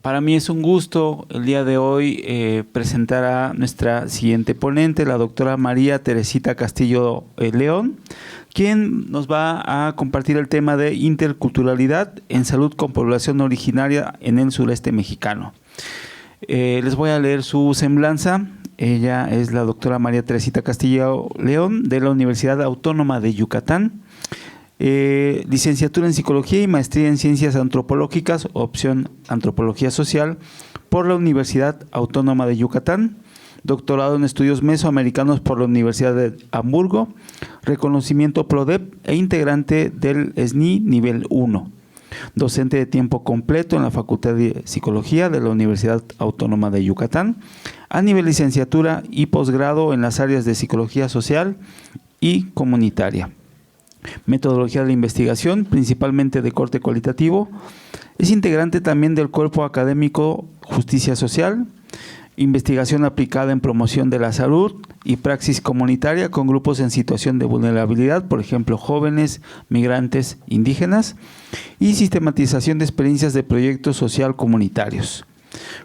Para mí es un gusto el día de hoy presentar a nuestra siguiente ponente, la doctora María Teresita Castillo León, quien nos va a compartir el tema de interculturalidad en salud con población originaria en el sureste mexicano. Les voy a leer su semblanza. Ella es la doctora María Teresita Castillo León de la Universidad Autónoma de Yucatán. Licenciatura en Psicología y Maestría en Ciencias Antropológicas, opción Antropología Social, por la Universidad Autónoma de Yucatán. Doctorado en Estudios Mesoamericanos por la Universidad de Hamburgo. Reconocimiento PRODEP e integrante del SNI Nivel 1. Docente de tiempo completo en la Facultad de Psicología de la Universidad Autónoma de Yucatán, a nivel licenciatura y posgrado en las áreas de Psicología Social y Comunitaria. Metodología de la investigación, principalmente de corte cualitativo. Es integrante también del cuerpo académico Justicia Social, investigación aplicada en promoción de la salud y praxis comunitaria con grupos en situación de vulnerabilidad, por ejemplo, jóvenes, migrantes, indígenas, y sistematización de experiencias de proyectos social comunitarios.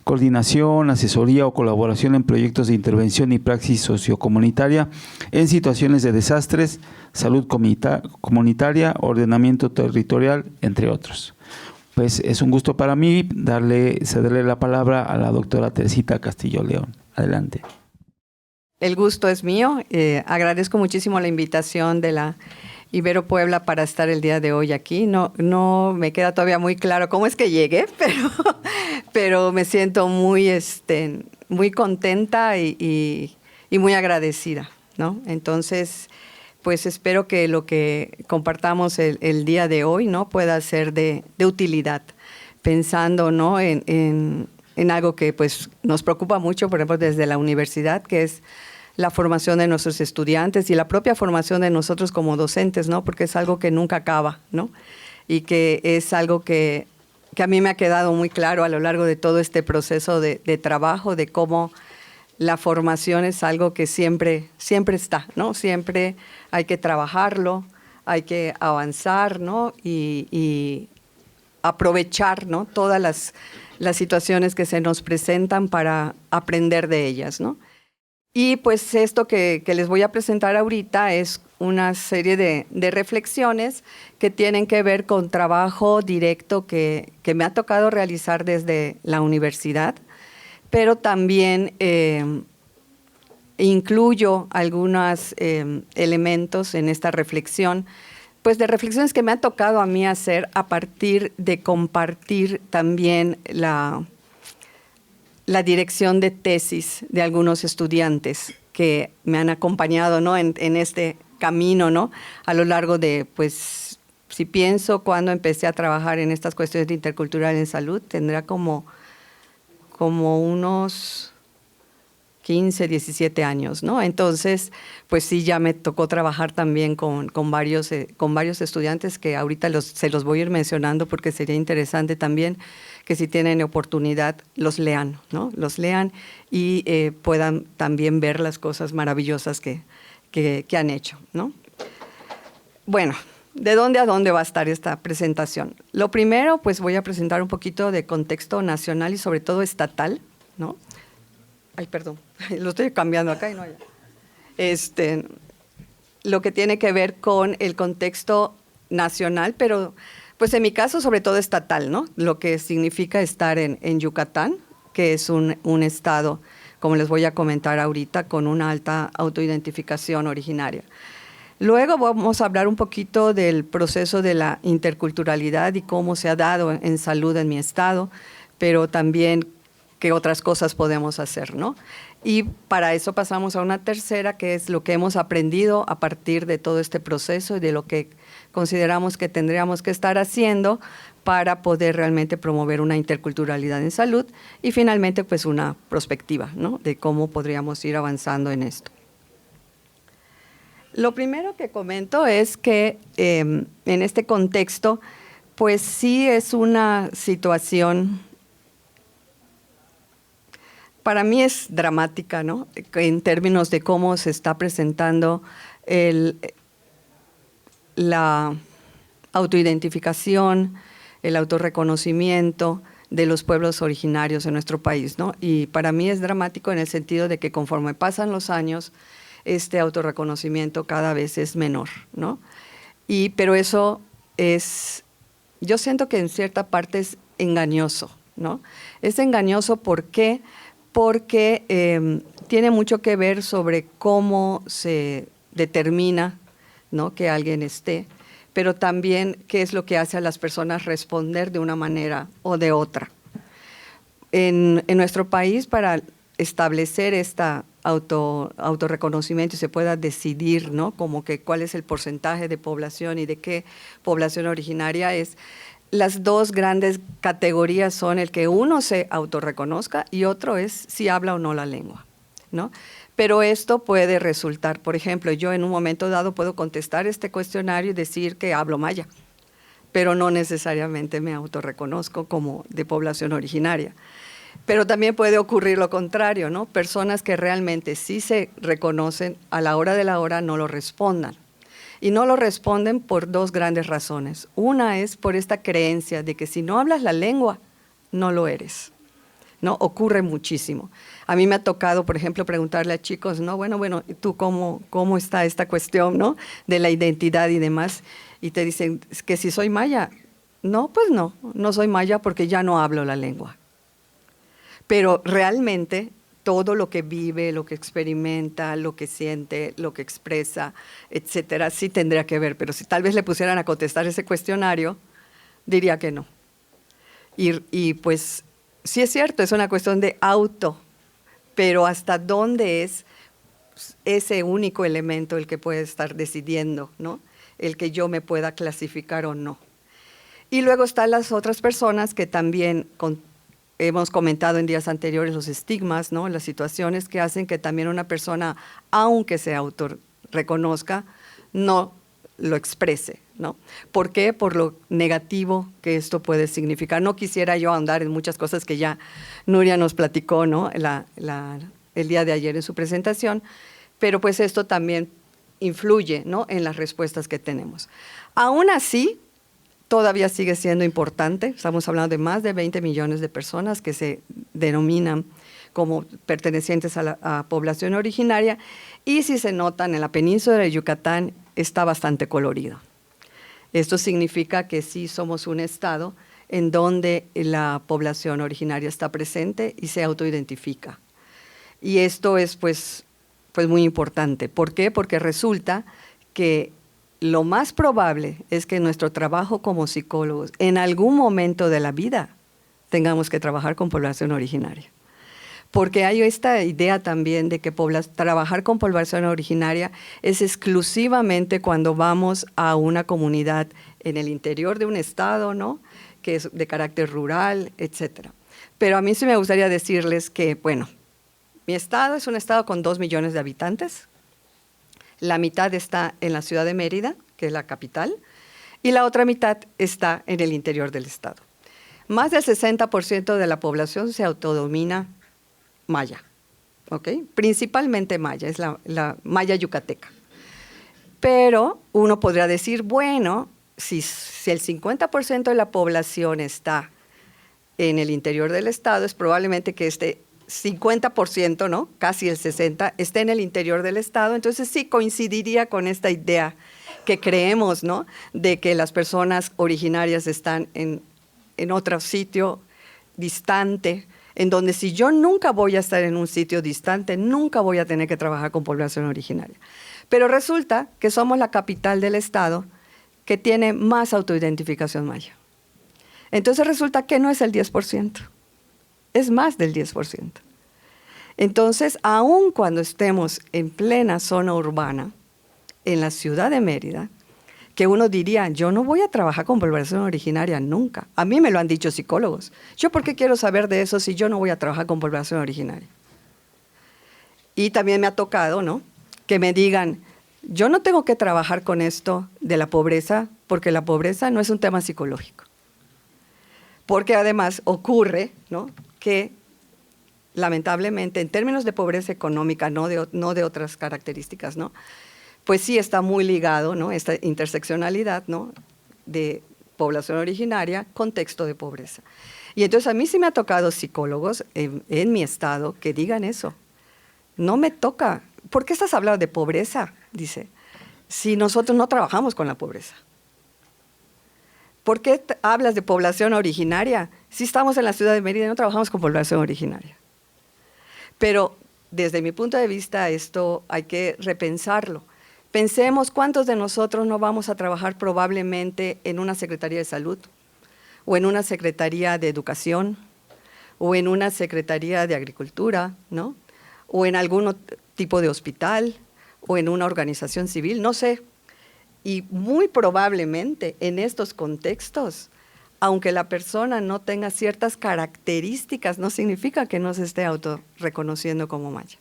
Coordinación, asesoría o colaboración en proyectos de intervención y praxis sociocomunitaria en situaciones de desastres, salud comunitaria, ordenamiento territorial, entre otros. Pues es un gusto para mí cederle la palabra a la doctora Teresita Castillo León. Adelante. El gusto es mío. Agradezco muchísimo la invitación de la Ibero Puebla para estar el día de hoy aquí. No me queda todavía muy claro cómo es que llegué, pero me siento muy contenta y muy agradecida, ¿no? Entonces, pues espero que lo que compartamos el día de hoy, ¿no?, pueda ser de utilidad, pensando, ¿no?, en algo que pues nos preocupa mucho, por ejemplo, desde la universidad, que es la formación de nuestros estudiantes y la propia formación de nosotros como docentes, ¿no?, porque es algo que nunca acaba, ¿no?, y que es algo que a mí me ha quedado muy claro a lo largo de todo este proceso de trabajo, de cómo la formación es algo que siempre está, ¿no? Siempre hay que trabajarlo, hay que avanzar, ¿no?, y aprovechar, ¿no?, todas las situaciones que se nos presentan para aprender de ellas, ¿no? Y pues esto que les voy a presentar ahorita es una serie de reflexiones que tienen que ver con trabajo directo que me ha tocado realizar desde la universidad, pero también incluyo algunos elementos en esta reflexión, pues de reflexiones que me ha tocado a mí hacer a partir de compartir también la dirección de tesis de algunos estudiantes que me han acompañado, ¿no?, en este camino, ¿no?, a lo largo de, pues, si pienso cuando empecé a trabajar en estas cuestiones de intercultural en salud, tendrá como unos 15, 17 años, ¿no? Entonces, pues sí, ya me tocó trabajar también con varios estudiantes que ahorita se los voy a ir mencionando porque sería interesante también que si tienen oportunidad los lean, ¿no? Los lean y puedan también ver las cosas maravillosas que han hecho, ¿no? Bueno, ¿de dónde a dónde va a estar esta presentación? Lo primero, pues voy a presentar un poquito de contexto nacional y sobre todo estatal, ¿no? Ay, perdón, lo estoy cambiando acá y no allá. Lo que tiene que ver con el contexto nacional, pero pues en mi caso sobre todo estatal, ¿no? Lo que significa estar en Yucatán, que es un estado, como les voy a comentar ahorita, con una alta autoidentificación originaria. Luego vamos a hablar un poquito del proceso de la interculturalidad y cómo se ha dado en salud en mi estado, pero también qué otras cosas podemos hacer, ¿no? Y para eso pasamos a una tercera, que es lo que hemos aprendido a partir de todo este proceso y de lo que consideramos que tendríamos que estar haciendo para poder realmente promover una interculturalidad en salud y finalmente pues una perspectiva, ¿no?, de cómo podríamos ir avanzando en esto. Lo primero que comento es que en este contexto pues sí es una situación, para mí es dramática, ¿no?, en términos de cómo se está presentando la autoidentificación, el autorreconocimiento, de los pueblos originarios en nuestro país, ¿no? Y para mí es dramático en el sentido de que conforme pasan los años, este autorreconocimiento cada vez es menor, ¿no? Pero eso es, yo siento que en cierta parte es engañoso, ¿no? Es engañoso, ¿por qué? Porque tiene mucho que ver sobre cómo se determina, ¿no?, que alguien esté, pero también qué es lo que hace a las personas responder de una manera o de otra. En nuestro país, para establecer esta autorreconocimiento y se pueda decidir, ¿no?, como que cuál es el porcentaje de población y de qué población originaria es, las dos grandes categorías son el que uno se autorreconozca y otro es si habla o no la lengua, ¿no? Pero esto puede resultar, por ejemplo, yo en un momento dado puedo contestar este cuestionario y decir que hablo maya, pero no necesariamente me autorreconozco como de población originaria. Pero también puede ocurrir lo contrario, ¿no? Personas que realmente sí se reconocen, a la hora de la hora no lo respondan. Y no lo responden por dos grandes razones. Una es por esta creencia de que si no hablas la lengua, no lo eres, ¿no? Ocurre muchísimo. A mí me ha tocado, por ejemplo, preguntarle a chicos, ¿no? Bueno, ¿tú cómo está esta cuestión, ¿no?, de la identidad y demás? Y te dicen, que si soy maya. No, pues no soy maya porque ya no hablo la lengua. Pero realmente todo lo que vive, lo que experimenta, lo que siente, lo que expresa, etcétera, sí tendría que ver. Pero si tal vez le pusieran a contestar ese cuestionario, diría que no. Y pues sí es cierto, es una cuestión de auto, pero ¿hasta dónde es ese único elemento el que puede estar decidiendo, ¿no?, el que yo me pueda clasificar o no? Y luego están las otras personas que también hemos comentado en días anteriores, los estigmas, ¿no?, las situaciones que hacen que también una persona, aunque se autorreconozca, no lo exprese, ¿no? ¿Por qué? Por lo negativo que esto puede significar. No quisiera yo ahondar en muchas cosas que ya Nuria nos platicó, ¿no?, el día de ayer en su presentación, pero pues esto también influye, ¿no?, en las respuestas que tenemos. Aún así, todavía sigue siendo importante. Estamos hablando de más de 20 millones de personas que se denominan como pertenecientes a la población originaria, y si se notan en la península de Yucatán está bastante colorido. Esto significa que sí somos un estado en donde la población originaria está presente y se autoidentifica. Y esto es pues muy importante. ¿Por qué? Porque resulta que lo más probable es que en nuestro trabajo como psicólogos, en algún momento de la vida, tengamos que trabajar con población originaria. Porque hay esta idea también de que trabajar con población originaria es exclusivamente cuando vamos a una comunidad en el interior de un estado, ¿no?, que es de carácter rural, etcétera. Pero a mí sí me gustaría decirles que, bueno, mi estado es un estado con 2 millones de habitantes. La mitad está en la ciudad de Mérida, que es la capital, y la otra mitad está en el interior del estado. Más del 60% de la población se autodomina maya, ¿ok? Principalmente maya, es la maya yucateca. Pero uno podría decir, bueno, si el 50% de la población está en el interior del estado, es probablemente que este 50%, ¿no?, casi el 60%, esté en el interior del estado. Entonces sí coincidiría con esta idea que creemos, ¿no?, de que las personas originarias están en otro sitio distante, en donde si yo nunca voy a estar en un sitio distante, nunca voy a tener que trabajar con población originaria. Pero resulta que somos la capital del estado que tiene más autoidentificación maya. Entonces resulta que no es el 10%, es más del 10%. Entonces, aun cuando estemos en plena zona urbana, en la ciudad de Mérida, que uno diría, yo no voy a trabajar con población originaria nunca. A mí me lo han dicho psicólogos. ¿Yo por qué quiero saber de eso si yo no voy a trabajar con población originaria? Y también me ha tocado, ¿no?, que me digan, yo no tengo que trabajar con esto de la pobreza, porque la pobreza no es un tema psicológico. Porque además ocurre, ¿no?, que lamentablemente en términos de pobreza económica, no de otras características, ¿no?, pues sí está muy ligado, ¿no?, esta interseccionalidad, ¿no?, de población originaria, contexto de pobreza. Y entonces a mí sí me ha tocado psicólogos en mi estado que digan eso. No me toca. ¿Por qué estás hablando de pobreza? Dice, si nosotros no trabajamos con la pobreza. ¿Por qué hablas de población originaria? Si estamos en la ciudad de Mérida y no trabajamos con población originaria. Pero desde mi punto de vista esto hay que repensarlo. Pensemos cuántos de nosotros no vamos a trabajar probablemente en una Secretaría de Salud, o en una Secretaría de Educación, o en una Secretaría de Agricultura, ¿no? O en algún tipo de hospital, o en una organización civil, no sé. Y muy probablemente en estos contextos, aunque la persona no tenga ciertas características, no significa que no se esté autorreconociendo como maya.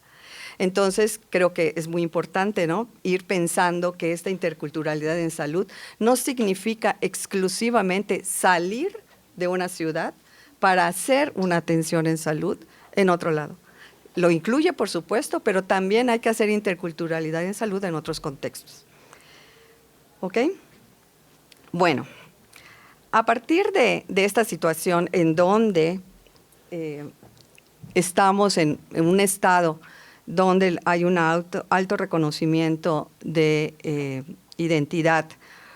Entonces, creo que es muy importante, ¿no?, ir pensando que esta interculturalidad en salud no significa exclusivamente salir de una ciudad para hacer una atención en salud en otro lado. Lo incluye, por supuesto, pero también hay que hacer interculturalidad en salud en otros contextos. ¿Ok? Bueno, a partir de esta situación en donde estamos en un estado donde hay un alto reconocimiento de identidad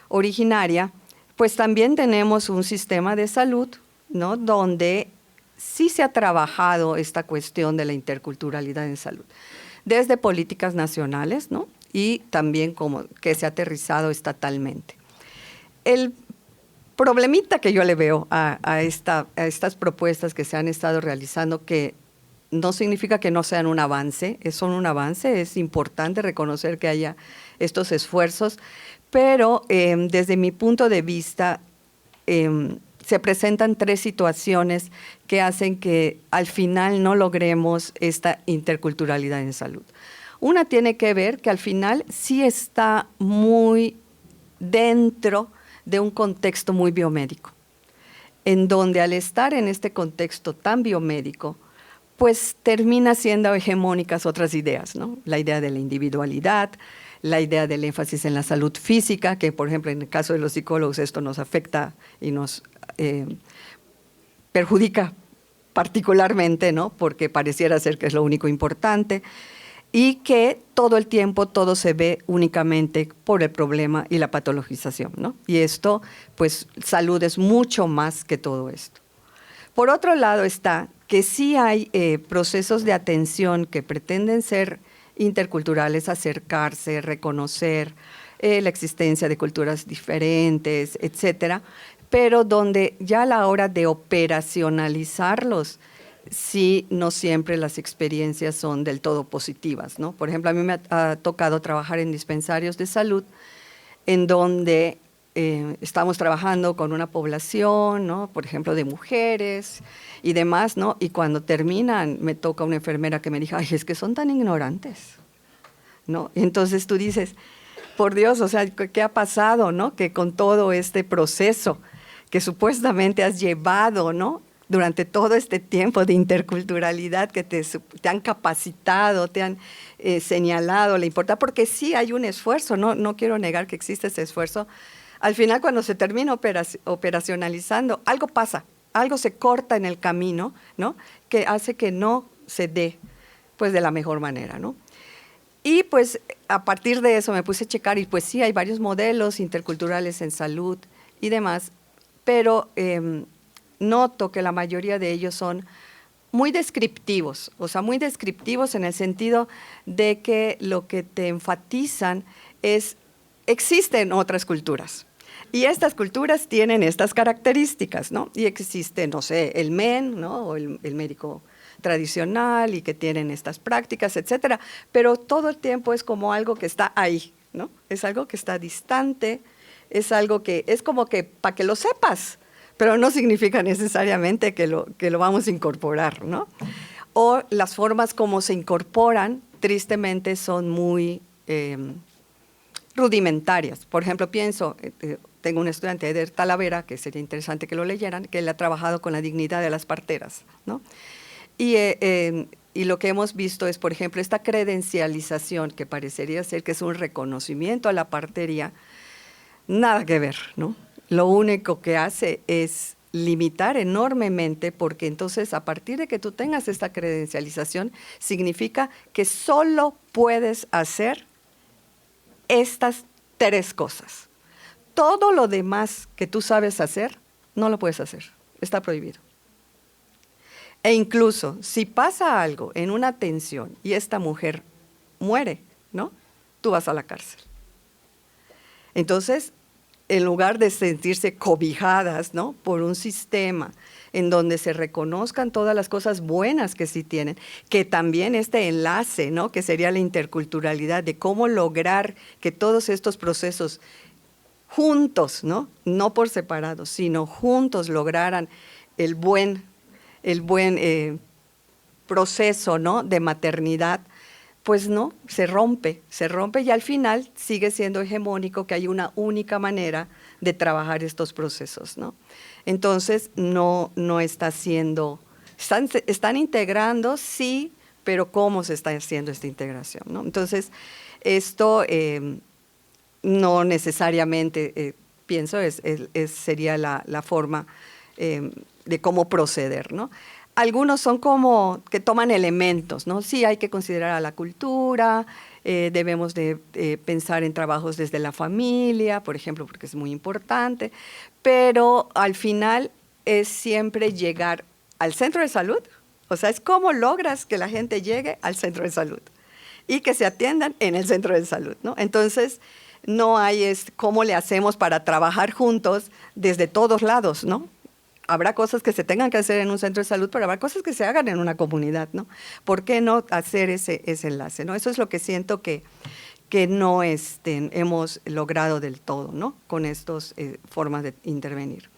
originaria, pues también tenemos un sistema de salud, ¿no?, donde sí se ha trabajado esta cuestión de la interculturalidad en salud, desde políticas nacionales, ¿no?, y también como que se ha aterrizado estatalmente. El problemita que yo le veo a estas propuestas que se han estado realizando, que no significa que no sean un avance, son un avance, es importante reconocer que haya estos esfuerzos, pero desde mi punto de vista se presentan tres situaciones que hacen que al final no logremos esta interculturalidad en salud. Una tiene que ver que al final sí está muy dentro de un contexto muy biomédico, en donde al estar en este contexto tan biomédico, pues termina siendo hegemónicas otras ideas, ¿no? La idea de la individualidad, la idea del énfasis en la salud física, que por ejemplo en el caso de los psicólogos esto nos afecta y nos perjudica particularmente, ¿no?, porque pareciera ser que es lo único importante, y que todo el tiempo todo se ve únicamente por el problema y la patologización, ¿no? Y esto, pues salud es mucho más que todo esto. Por otro lado está que sí hay procesos de atención que pretenden ser interculturales, acercarse, reconocer la existencia de culturas diferentes, etcétera, pero donde ya a la hora de operacionalizarlos, sí, no siempre las experiencias son del todo positivas, ¿no? Por ejemplo, a mí me ha tocado trabajar en dispensarios de salud en donde estamos trabajando con una población, ¿no?, por ejemplo, de mujeres y demás, ¿no? Y cuando terminan, me toca una enfermera que me dijo, ay, es que son tan ignorantes, ¿no? Y entonces tú dices, por Dios, o sea, ¿qué ha pasado, no?, que con todo este proceso que supuestamente has llevado, ¿no?, durante todo este tiempo de interculturalidad, que te han capacitado, te han señalado la importancia, porque sí hay un esfuerzo, no quiero negar que existe ese esfuerzo. Al final, cuando se termina operacionalizando, algo pasa, algo se corta en el camino, ¿no?, que hace que no se dé, pues, de la mejor manera, ¿no? Y pues a partir de eso me puse a checar y pues sí, hay varios modelos interculturales en salud y demás, pero noto que la mayoría de ellos son muy descriptivos, o sea, muy descriptivos en el sentido de que lo que te enfatizan es, existen otras culturas, y estas culturas tienen estas características, ¿no? Y existe, no sé, el MEN, ¿no?, o el médico tradicional, y que tienen estas prácticas, etcétera, pero todo el tiempo es como algo que está ahí, ¿no? Es algo que está distante, es algo que es como que para que lo sepas, pero no significa necesariamente que lo vamos a incorporar, ¿no? O las formas como se incorporan, tristemente, son muy rudimentarias. Por ejemplo, pienso, tengo un estudiante, Eder Talavera, que sería interesante que lo leyeran, que él ha trabajado con la dignidad de las parteras, ¿no? Y lo que hemos visto es, por ejemplo, esta credencialización, que parecería ser que es un reconocimiento a la partería, nada que ver, ¿no? Lo único que hace es limitar enormemente, porque entonces a partir de que tú tengas esta credencialización, significa que solo puedes hacer estas 3 cosas. Todo lo demás que tú sabes hacer, no lo puedes hacer, está prohibido. E incluso si pasa algo en una atención y esta mujer muere, ¿no? Tú vas a la cárcel. Entonces, en lugar de sentirse cobijadas, ¿no?, por un sistema en donde se reconozcan todas las cosas buenas que sí tienen, que también este enlace, ¿no?, que sería la interculturalidad, de cómo lograr que todos estos procesos juntos, ¿no?, no por separado, sino juntos lograran el buen proceso, ¿no?, de maternidad, pues no, se rompe y al final sigue siendo hegemónico que hay una única manera de trabajar estos procesos, ¿no? Entonces, no está siendo, están integrando, sí, pero ¿cómo se está haciendo esta integración, ¿no? Entonces, esto no necesariamente, pienso, sería la forma de cómo proceder, ¿no? Algunos son como que toman elementos, ¿no? Sí, hay que considerar a la cultura, debemos de pensar en trabajos desde la familia, por ejemplo, porque es muy importante, pero al final es siempre llegar al centro de salud, o sea, es cómo logras que la gente llegue al centro de salud y que se atiendan en el centro de salud, ¿no? Entonces, no hay cómo le hacemos para trabajar juntos desde todos lados, ¿no? Habrá cosas que se tengan que hacer en un centro de salud, pero habrá cosas que se hagan en una comunidad, ¿no? ¿Por qué no hacer ese enlace, ¿no? Eso es lo que siento que no hemos logrado del todo, ¿no?, con estas formas de intervenir.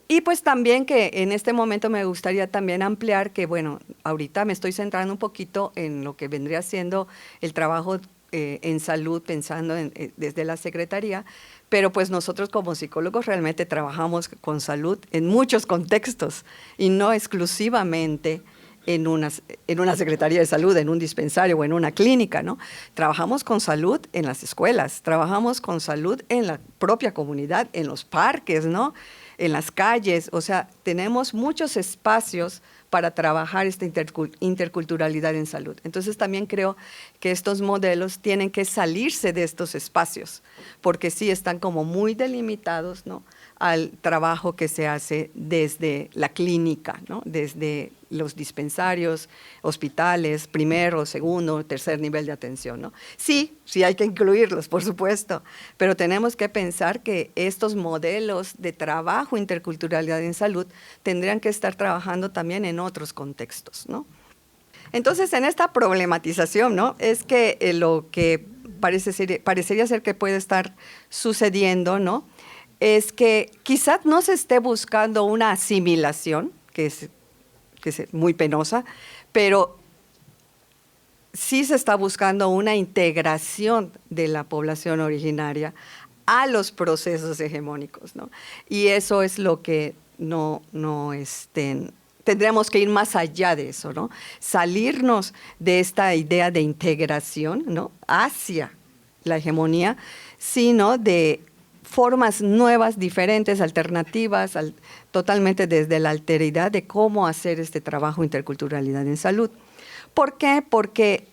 Y pues también que en este momento me gustaría también ampliar que, bueno, ahorita me estoy centrando un poquito en lo que vendría siendo el trabajo en salud, pensando desde la Secretaría, pero pues nosotros como psicólogos realmente trabajamos con salud en muchos contextos y no exclusivamente en una Secretaría de Salud, en un dispensario o en una clínica, ¿no? Trabajamos con salud en las escuelas, trabajamos con salud en la propia comunidad, en los parques, ¿no?, en las calles, o sea, tenemos muchos espacios para trabajar esta interculturalidad en salud. Entonces también creo que estos modelos tienen que salirse de estos espacios, porque sí están como muy delimitados, ¿no?, al trabajo que se hace desde la clínica, ¿no?, desde los dispensarios, hospitales, primero, segundo, tercer nivel de atención, ¿no? Sí hay que incluirlos, por supuesto, pero tenemos que pensar que estos modelos de trabajo, interculturalidad en salud, tendrían que estar trabajando también en otros contextos, ¿no? Entonces, en esta problematización, ¿no?, es que lo que parecería ser que puede estar sucediendo, ¿no?, es que quizás no se esté buscando una asimilación, que es muy penosa, pero sí se está buscando una integración de la población originaria a los procesos hegemónicos, ¿no? Y eso es lo que tendríamos que ir más allá de eso, ¿no? Salirnos de esta idea de integración, ¿no?, hacia la hegemonía, sino de formas nuevas, diferentes, alternativas, totalmente desde la alteridad de cómo hacer este trabajo interculturalidad en salud. ¿Por qué? Porque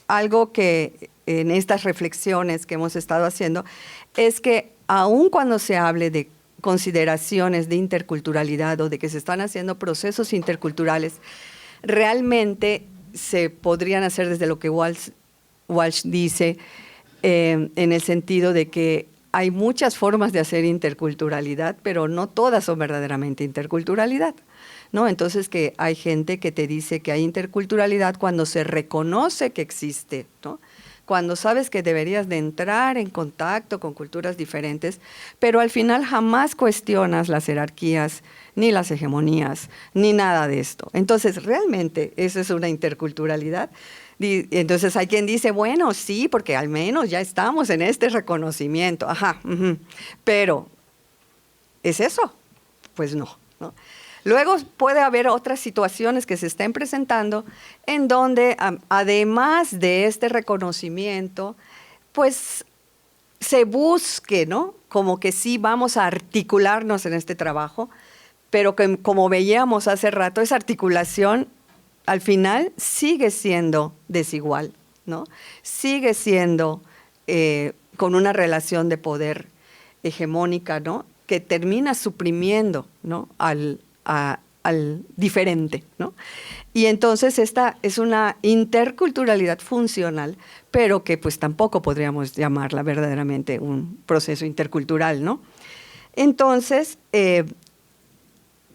algo que en estas reflexiones que hemos estado haciendo es que aun cuando se hable de consideraciones de interculturalidad o de que se están haciendo procesos interculturales, realmente se podrían hacer desde lo que Walsh dice, en el sentido de que hay muchas formas de hacer interculturalidad, pero no todas son verdaderamente interculturalidad, ¿no? Entonces, que hay gente que te dice que hay interculturalidad cuando se reconoce que existe, ¿no?, cuando sabes que deberías de entrar en contacto con culturas diferentes, pero al final jamás cuestionas las jerarquías, ni las hegemonías, ni nada de esto. Entonces, realmente, eso es una interculturalidad. Entonces hay quien dice, bueno, sí, porque al menos ya estamos en este reconocimiento. Ajá, pero ¿es eso? Pues no, ¿no? Luego puede haber otras situaciones que se estén presentando en donde, además de este reconocimiento, pues se busque, ¿no?, como que sí vamos a articularnos en este trabajo, pero que, como veíamos hace rato, esa articulación al final sigue siendo desigual, ¿no? Sigue siendo con una relación de poder hegemónica, ¿no? Que termina suprimiendo, ¿no? al diferente, ¿no? Y entonces esta es una interculturalidad funcional, pero que pues tampoco podríamos llamarla verdaderamente un proceso intercultural, ¿no? Entonces,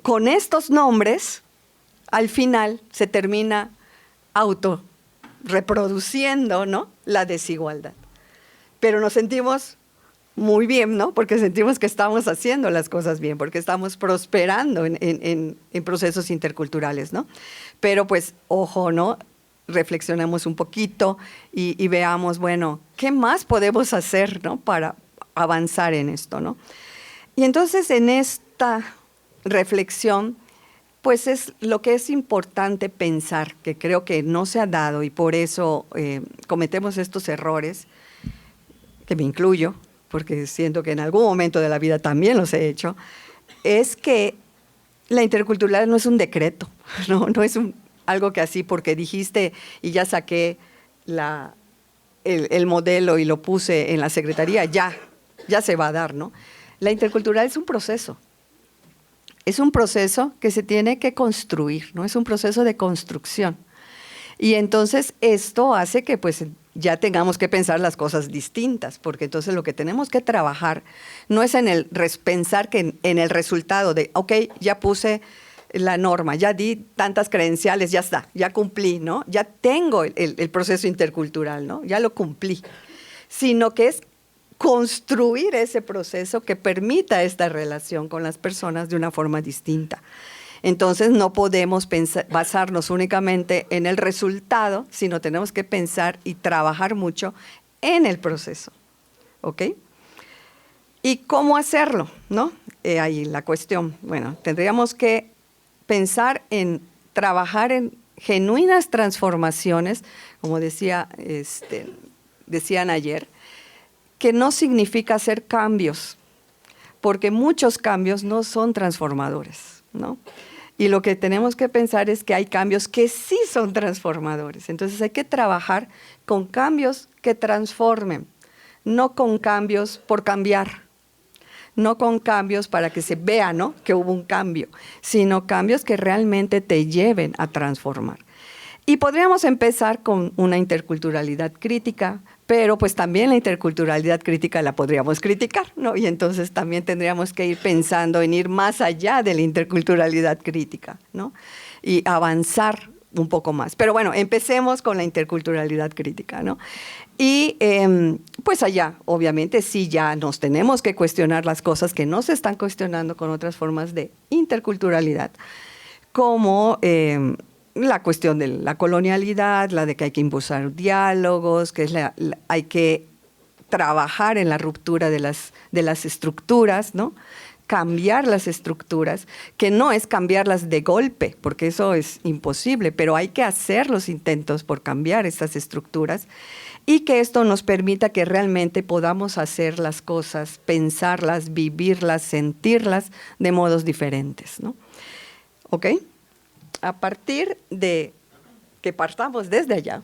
con estos nombres, al final se termina reproduciendo, ¿no? La desigualdad. Pero nos sentimos muy bien, ¿no? Porque sentimos que estamos haciendo las cosas bien, porque estamos prosperando en procesos interculturales, ¿no? Pero pues, ojo, ¿no? Reflexionemos un poquito y veamos, bueno, ¿qué más podemos hacer, ¿no? Para avanzar en esto, ¿no? Y entonces en esta reflexión, pues es lo que es importante pensar, que creo que no se ha dado y por eso cometemos estos errores, que me incluyo, porque siento que en algún momento de la vida también los he hecho, es que la interculturalidad no es un decreto, no es algo que así porque dijiste y ya saqué el modelo y lo puse en la secretaría, ya se va a dar, ¿no? La interculturalidad es un proceso. Es un proceso que se tiene que construir, ¿no? Es un proceso de construcción. Y entonces esto hace que pues ya tengamos que pensar las cosas distintas, porque entonces lo que tenemos que trabajar no es en pensar que en el resultado de, ok, ya puse la norma, ya di tantas credenciales, ya está, ya cumplí, ¿no? Ya tengo el proceso intercultural, ¿no? Ya lo cumplí. Sino que es construir ese proceso que permita esta relación con las personas de una forma distinta. Entonces no podemos basarnos únicamente en el resultado, sino tenemos que pensar y trabajar mucho en el proceso, ¿ok? ¿Y cómo hacerlo, no? Ahí la cuestión. Bueno, tendríamos que pensar en trabajar en genuinas transformaciones, como decían ayer, que no significa hacer cambios, porque muchos cambios no son transformadores, ¿no? Y lo que tenemos que pensar es que hay cambios que sí son transformadores. Entonces hay que trabajar con cambios que transformen, no con cambios por cambiar, no con cambios para que se vea, ¿no?, que hubo un cambio, sino cambios que realmente te lleven a transformar. Y podríamos empezar con una interculturalidad crítica, pero pues también la interculturalidad crítica la podríamos criticar, ¿no? Y entonces también tendríamos que ir pensando en ir más allá de la interculturalidad crítica, ¿no? Y avanzar un poco más. Pero bueno, empecemos con la interculturalidad crítica, ¿no? Y pues allá, obviamente, sí ya nos tenemos que cuestionar las cosas que no se están cuestionando con otras formas de interculturalidad, como la cuestión de la colonialidad, la de que hay que impulsar diálogos, que hay que trabajar en la ruptura de las estructuras, ¿no? Cambiar las estructuras, que no es cambiarlas de golpe, porque eso es imposible, pero hay que hacer los intentos por cambiar estas estructuras y que esto nos permita que realmente podamos hacer las cosas, pensarlas, vivirlas, sentirlas de modos diferentes, ¿no? ¿Ok? A partir de que partamos desde allá,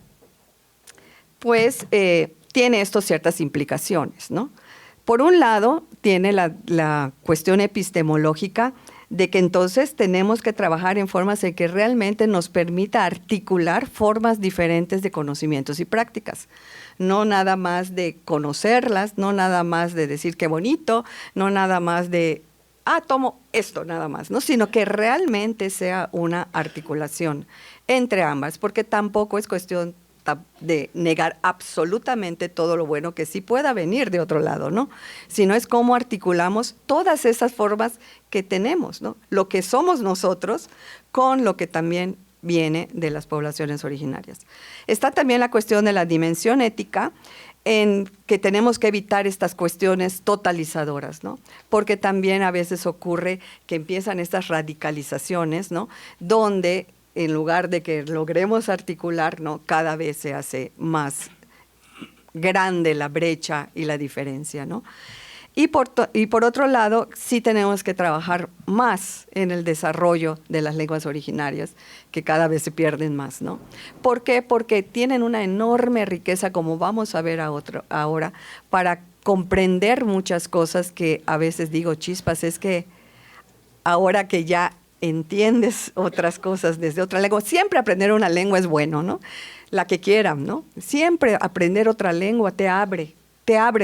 pues tiene esto ciertas implicaciones, ¿no? Por un lado, tiene la cuestión epistemológica de que entonces tenemos que trabajar en formas en que realmente nos permita articular formas diferentes de conocimientos y prácticas. No nada más de conocerlas, no nada más de decir qué bonito, no nada más de tomo esto nada más, ¿no? Sino que realmente sea una articulación entre ambas, porque tampoco es cuestión de negar absolutamente todo lo bueno que sí pueda venir de otro lado, ¿no? Sino es cómo articulamos todas esas formas que tenemos, ¿no? Lo que somos nosotros con lo que también viene de las poblaciones originarias. Está también la cuestión de la dimensión ética, en que tenemos que evitar estas cuestiones totalizadoras, ¿no? Porque también a veces ocurre que empiezan estas radicalizaciones, ¿no? Donde en lugar de que logremos articular, ¿no?, cada vez se hace más grande la brecha y la diferencia, ¿no? Y por otro lado, sí tenemos que trabajar más en el desarrollo de las lenguas originarias, que cada vez se pierden más, ¿no? ¿Por qué? Porque tienen una enorme riqueza, como vamos a ver ahora, para comprender muchas cosas que a veces digo, chispas, es que ahora que ya entiendes otras cosas desde otra lengua, siempre aprender una lengua es bueno, ¿no? La que quieran, ¿no? Siempre aprender otra lengua te abre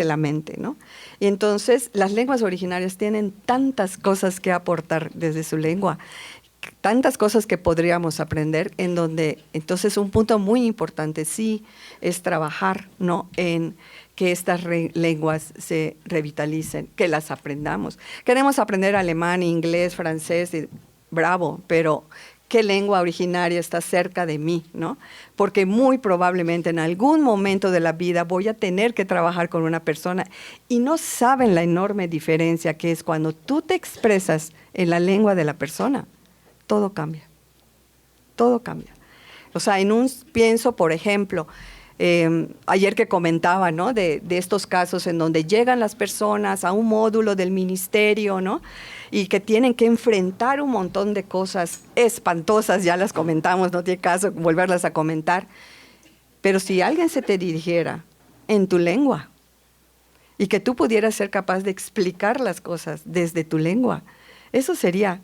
la mente, ¿no? Y entonces las lenguas originarias tienen tantas cosas que aportar desde su lengua, tantas cosas que podríamos aprender, en donde entonces un punto muy importante sí es trabajar, ¿no?, en que estas lenguas se revitalicen, que las aprendamos. Queremos aprender alemán, inglés, francés, bravo, pero ¿qué lengua originaria está cerca de mí, ¿no? Porque muy probablemente en algún momento de la vida voy a tener que trabajar con una persona y no saben la enorme diferencia que es cuando tú te expresas en la lengua de la persona, todo cambia, todo cambia. O sea, pienso, por ejemplo, ayer que comentaba, ¿no?, de estos casos en donde llegan las personas a un módulo del ministerio, ¿no?, y que tienen que enfrentar un montón de cosas espantosas, ya las comentamos, no tiene caso volverlas a comentar, pero si alguien se te dirigiera en tu lengua y que tú pudieras ser capaz de explicar las cosas desde tu lengua, eso sería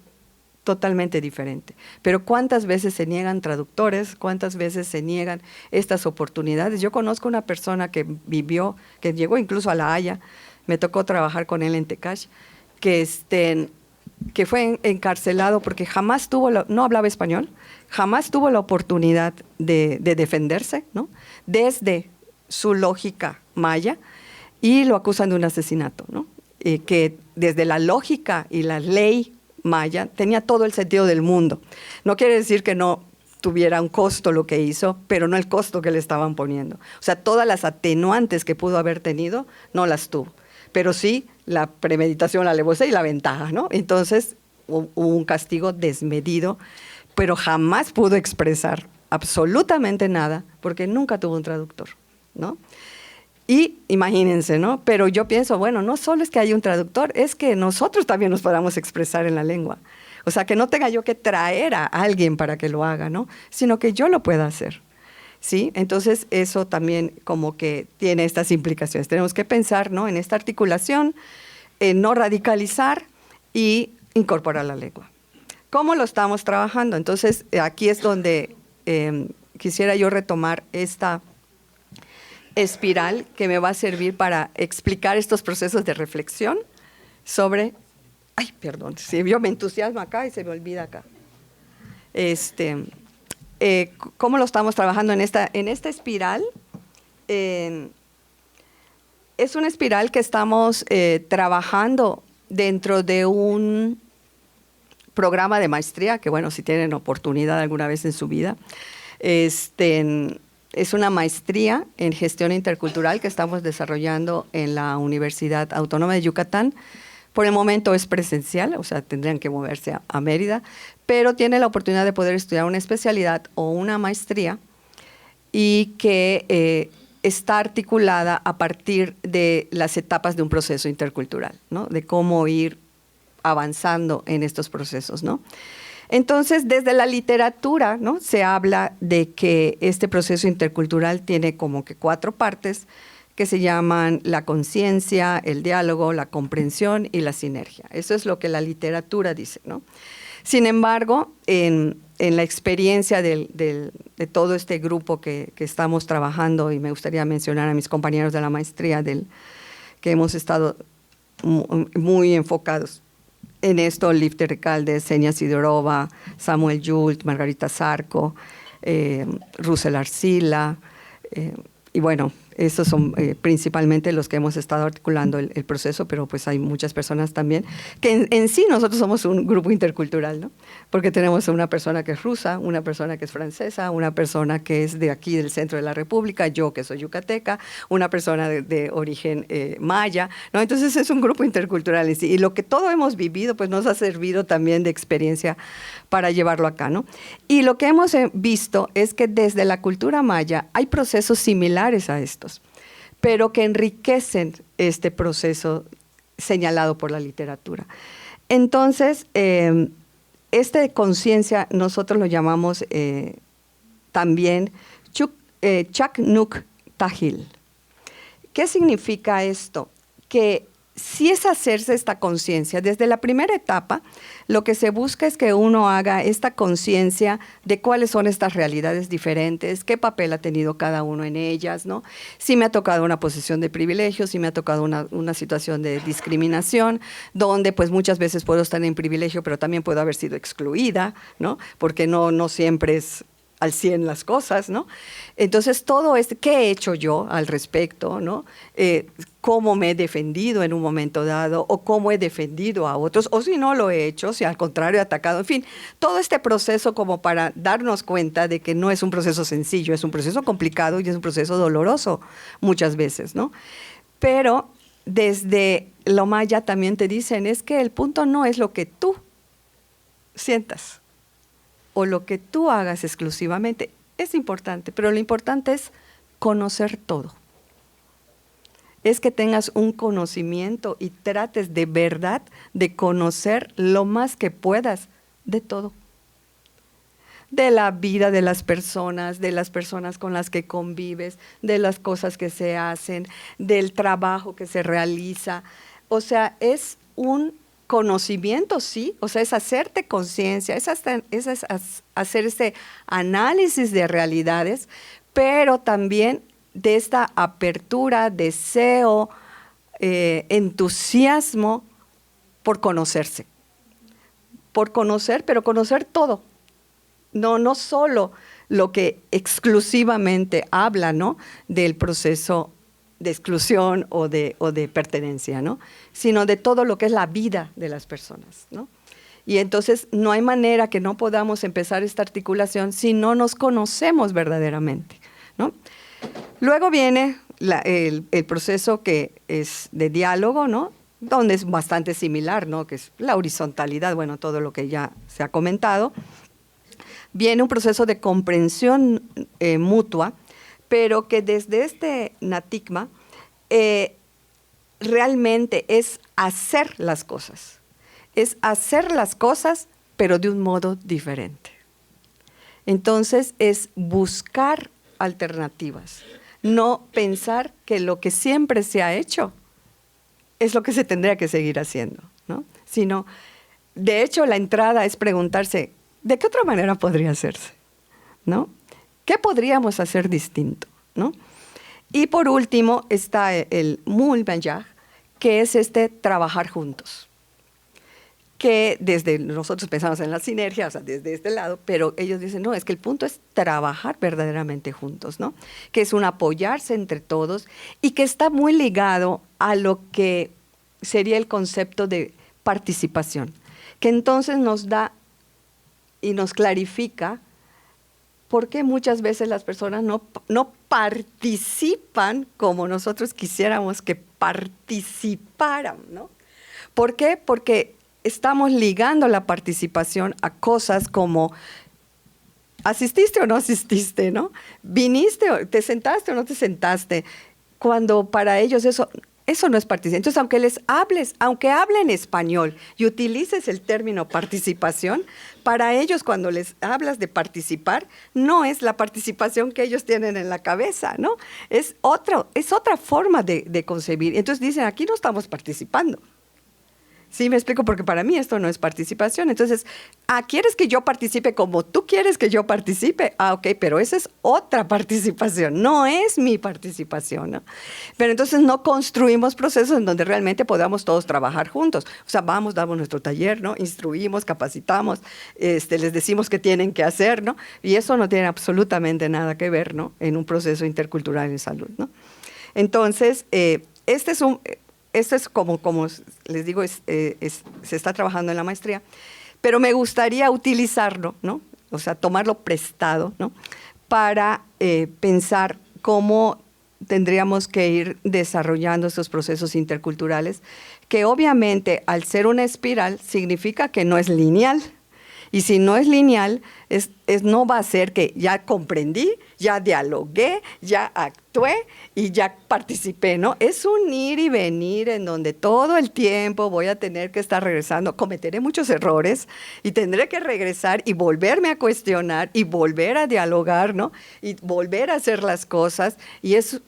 totalmente diferente. Pero ¿cuántas veces se niegan traductores? ¿Cuántas veces se niegan estas oportunidades? Yo conozco una persona que llegó incluso a La Haya, me tocó trabajar con él en Tecash, que fue encarcelado porque jamás no hablaba español, jamás tuvo la oportunidad de defenderse, ¿no?, desde su lógica maya, y lo acusan de un asesinato, ¿no?, que desde la lógica y la ley maya tenía todo el sentido del mundo. No quiere decir que no tuviera un costo lo que hizo, pero no el costo que le estaban poniendo. O sea, todas las atenuantes que pudo haber tenido, no las tuvo. Pero sí la premeditación, la alevosía y la ventaja, ¿no? Entonces hubo un castigo desmedido, pero jamás pudo expresar absolutamente nada porque nunca tuvo un traductor, ¿no? Y imagínense, ¿no? Pero yo pienso, bueno, no solo es que haya un traductor, es que nosotros también nos podamos expresar en la lengua. O sea, que no tenga yo que traer a alguien para que lo haga, ¿no?, sino que yo lo pueda hacer, ¿sí? Entonces, eso también como que tiene estas implicaciones. Tenemos que pensar, ¿no?, en esta articulación, en no radicalizar y incorporar la lengua. ¿Cómo lo estamos trabajando? Entonces, aquí es donde quisiera yo retomar esta espiral que me va a servir para explicar estos procesos de reflexión sobre... Ay, perdón, yo me entusiasmo acá y se me olvida acá. ¿Cómo lo estamos trabajando en esta espiral? Es una espiral que estamos trabajando dentro de un programa de maestría, que bueno, si tienen oportunidad alguna vez en su vida, es una maestría en gestión intercultural que estamos desarrollando en la Universidad Autónoma de Yucatán. Por el momento es presencial, o sea, tendrían que moverse a Mérida, pero tiene la oportunidad de poder estudiar una especialidad o una maestría y que está articulada a partir de las etapas de un proceso intercultural, ¿no?, de cómo ir avanzando en estos procesos, ¿no? Entonces, desde la literatura, ¿no?, se habla de que este proceso intercultural tiene como que 4 partes que se llaman la conciencia, el diálogo, la comprensión y la sinergia. Eso es lo que la literatura dice, ¿no? Sin embargo, en la experiencia de todo este grupo que estamos trabajando, y me gustaría mencionar a mis compañeros de la maestría que hemos estado muy enfocados en esto, Lifter Recalde, Senia Sidorova, Samuel Yult, Margarita Zarco, Russell Arcila, y bueno, esos son principalmente los que hemos estado articulando el proceso, pero pues hay muchas personas también, que en sí nosotros somos un grupo intercultural, ¿no? Porque tenemos una persona que es rusa, una persona que es francesa, una persona que es de aquí del centro de la República, yo que soy yucateca, una persona de origen maya, ¿no? Entonces es un grupo intercultural en sí, y lo que todo hemos vivido pues nos ha servido también de experiencia para llevarlo acá, ¿no? Y lo que hemos visto es que desde la cultura maya hay procesos similares a estos, pero que enriquecen este proceso señalado por la literatura. Entonces, esta conciencia nosotros lo llamamos también Chak Nuk Tahil. ¿Qué significa esto? Que si es hacerse esta conciencia, desde la primera etapa, lo que se busca es que uno haga esta conciencia de cuáles son estas realidades diferentes, qué papel ha tenido cada uno en ellas, ¿no? Si me ha tocado una posición de privilegio, si me ha tocado una situación de discriminación, donde pues muchas veces puedo estar en privilegio, pero también puedo haber sido excluida, ¿no? Porque no siempre es al 100 las cosas, ¿no? Entonces, todo ¿qué he hecho yo al respecto, ¿no? Cómo me he defendido en un momento dado, o cómo he defendido a otros, o si no lo he hecho, si al contrario he atacado, en fin, todo este proceso como para darnos cuenta de que no es un proceso sencillo, es un proceso complicado y es un proceso doloroso muchas veces, ¿no? Pero desde lo maya también te dicen, es que el punto no es lo que tú sientas, o lo que tú hagas exclusivamente, es importante, pero lo importante es conocer todo. Es que tengas un conocimiento y trates de verdad de conocer lo más que puedas de todo. De la vida de las personas con las que convives, de las cosas que se hacen, del trabajo que se realiza. O sea, es un conocimiento, sí, o sea, es hacerte conciencia, es hacer este análisis de realidades, pero también de esta apertura, deseo, entusiasmo por conocerse. Por conocer, pero conocer todo. No solo lo que exclusivamente habla, ¿no?, del proceso de exclusión o de pertenencia, ¿no?, sino de todo lo que es la vida de las personas, ¿no? Y entonces no hay manera que no podamos empezar esta articulación si no nos conocemos verdaderamente, ¿no? Luego viene el proceso que es de diálogo, ¿no?, donde es bastante similar, ¿no?, que es la horizontalidad, bueno, todo lo que ya se ha comentado. Viene un proceso de comprensión mutua, pero que desde este natigma realmente es hacer las cosas. Es hacer las cosas, pero de un modo diferente. Entonces, es buscar alternativas, no pensar que lo que siempre se ha hecho es lo que se tendría que seguir haciendo, ¿no? Sino, de hecho, la entrada es preguntarse, ¿de qué otra manera podría hacerse?, ¿no? ¿Qué podríamos hacer distinto?, ¿no? Y por último está el Mulbanjag, que es trabajar juntos. Que desde nosotros pensamos en la sinergia, o sea, desde este lado, pero ellos dicen, no, es que el punto es trabajar verdaderamente juntos, ¿no? Que es un apoyarse entre todos y que está muy ligado a lo que sería el concepto de participación, que entonces nos da y nos clarifica por qué muchas veces las personas no participan como nosotros quisiéramos que participaran, ¿no? ¿Por qué? Porque estamos ligando la participación a cosas como ¿asististe o no asististe?, ¿no? ¿Viniste? ¿Te sentaste o no te sentaste? Cuando para ellos eso no es participación. Entonces, aunque hablen español y utilices el término participación, para ellos cuando les hablas de participar, no es la participación que ellos tienen en la cabeza, ¿no? Es otra forma de concebir. Entonces dicen, aquí no estamos participando. Sí, me explico, porque para mí esto no es participación. Entonces, ¿quieres que yo participe como tú quieres que yo participe? Ok, pero esa es otra participación, no es mi participación, ¿no? Pero entonces no construimos procesos en donde realmente podamos todos trabajar juntos. O sea, damos nuestro taller, ¿no? Instruimos, capacitamos, les decimos qué tienen que hacer, ¿no? Y eso no tiene absolutamente nada que ver, ¿no?, en un proceso intercultural en salud, ¿no? Entonces, esto es como les digo, se está trabajando en la maestría, pero me gustaría utilizarlo, ¿no?, o sea, tomarlo prestado, ¿no?, para pensar cómo tendríamos que ir desarrollando estos procesos interculturales, que obviamente al ser una espiral significa que no es lineal Y si no es lineal, no va a ser que ya comprendí, ya dialogué, ya actué y ya participé, ¿no? Es un ir y venir en donde todo el tiempo voy a tener que estar regresando. Cometeré muchos errores y tendré que regresar y volverme a cuestionar y volver a dialogar, ¿no? Y volver a hacer las cosas. Y es,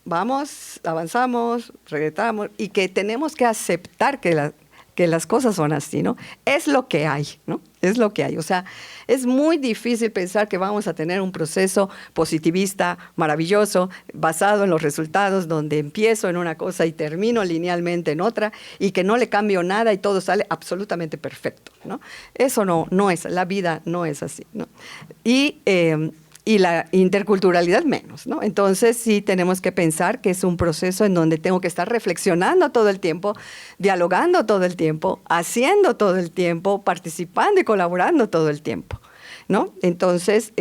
vamos, avanzamos, regresamos y que tenemos que aceptar que las cosas son así, ¿no? Es lo que hay, ¿no? Es lo que hay. O sea, es muy difícil pensar que vamos a tener un proceso positivista maravilloso, basado en los resultados, donde empiezo en una cosa y termino linealmente en otra, y que no le cambio nada y todo sale absolutamente perfecto, ¿no? Eso no es, la vida no es así, ¿no? Y la interculturalidad menos, ¿no? Entonces sí tenemos que pensar que es un proceso en donde tengo que estar reflexionando todo el tiempo, dialogando todo el tiempo, haciendo todo el tiempo, participando y colaborando todo el tiempo, ¿no? Entonces,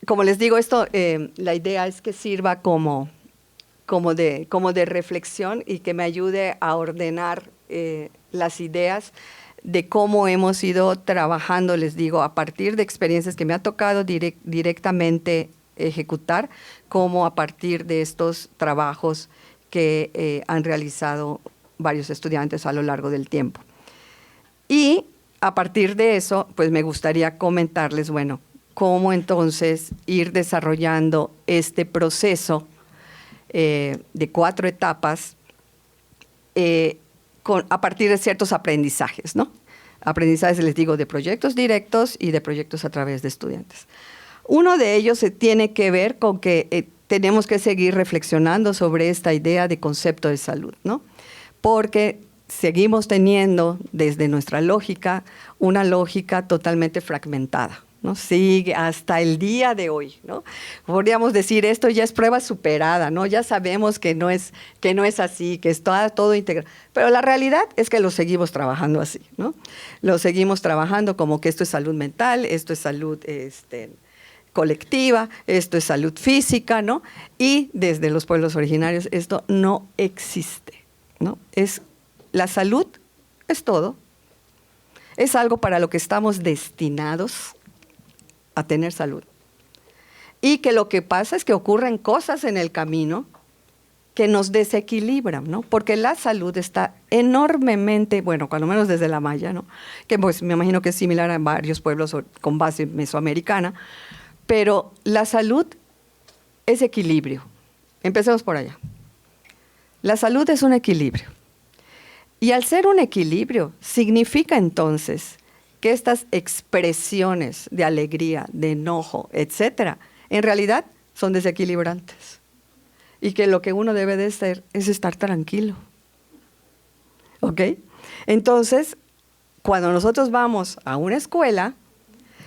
como les digo, esto, la idea es que sirva como de reflexión y que me ayude a ordenar las ideas de cómo hemos ido trabajando, les digo, a partir de experiencias que me ha tocado directamente ejecutar, como a partir de estos trabajos que han realizado varios estudiantes a lo largo del tiempo. Y a partir de eso, pues me gustaría comentarles, bueno, cómo entonces ir desarrollando este proceso de 4 etapas a partir de ciertos aprendizajes, ¿no? Aprendizajes, les digo, de proyectos directos y de proyectos a través de estudiantes. Uno de ellos tiene que ver con que tenemos que seguir reflexionando sobre esta idea de concepto de salud, ¿no? Porque seguimos teniendo desde nuestra lógica una lógica totalmente fragmentada, ¿no? Sigue hasta el día de hoy, ¿no? Podríamos decir, esto ya es prueba superada, ¿no? Ya sabemos que no es así, que está todo integrado. Pero la realidad es que lo seguimos trabajando así, ¿no? Lo seguimos trabajando como que esto es salud mental, esto es salud colectiva, esto es salud física, ¿no? Y desde los pueblos originarios esto no existe, ¿no? La salud es todo. Es algo para lo que estamos destinados a tener salud. Y que lo que pasa es que ocurren cosas en el camino que nos desequilibran, ¿no? Porque la salud está enormemente, bueno, cuando menos desde la maya, ¿no? Que pues me imagino que es similar a varios pueblos con base mesoamericana, pero la salud es equilibrio. Empecemos por allá. La salud es un equilibrio. Y al ser un equilibrio, significa entonces que estas expresiones de alegría, de enojo, etcétera, en realidad son desequilibrantes. Y que lo que uno debe de hacer es estar tranquilo. ¿Ok? Entonces, cuando nosotros vamos a una escuela,